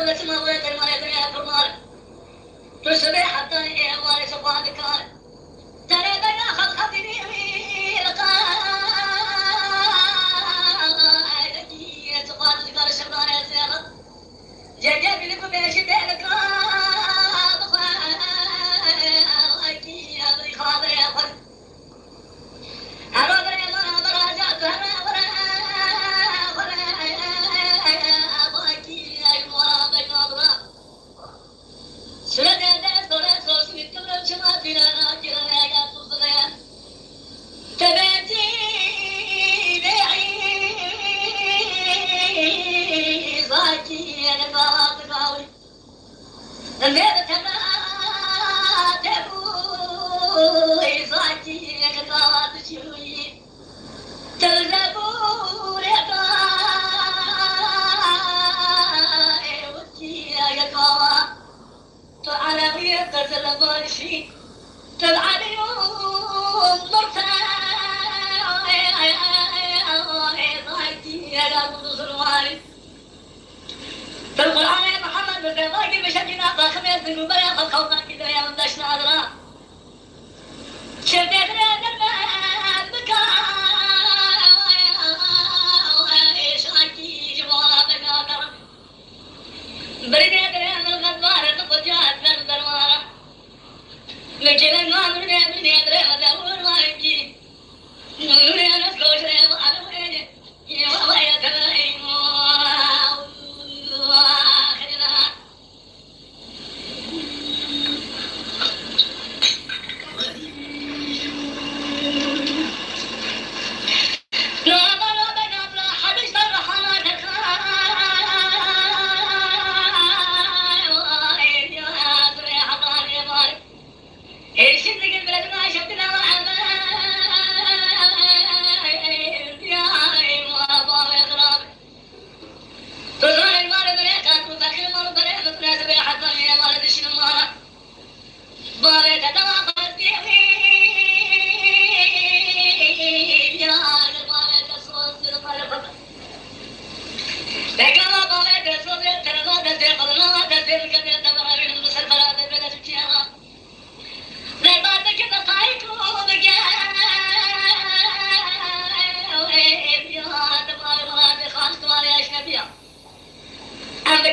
ولا تما ولا تما يا فرمار تسبح حتى يا وارث صفاتك ترى بنا خط خطيني لقاء يا صفاتك قال شبان يا زيارة جاء بلكم يا شديدك يا بري خاطر يا خل أنا بري الله براجعت أنا بري أباكي يا المرا بين أضراب سلطة دستورة سوسي تمر شما فينا ناجر يا توصليا تبتي لعي زاكي أنا باط قاوي اللي تبى تبوي زاكي أنا باط شوي تلزبوا رقا وكي يا كوا على غيرك تلباشي تلعب يوم مرتا ضايتي يا رب صلواري بالقرآن يا محمد بالرضاك بشكنا ضاخمين في المبايا قد خوضنا كده يا من داشنا أدرا شديت رياض المال بكا شاكي جبولا بكا كرم بريديت رياض الغدوار تقل جاءت بالدروارة لكن النوام رياض رياض ودور ما يجي نوري أنا سكوش رياض على ويني يا والله يا كلاين واخرنا I'm the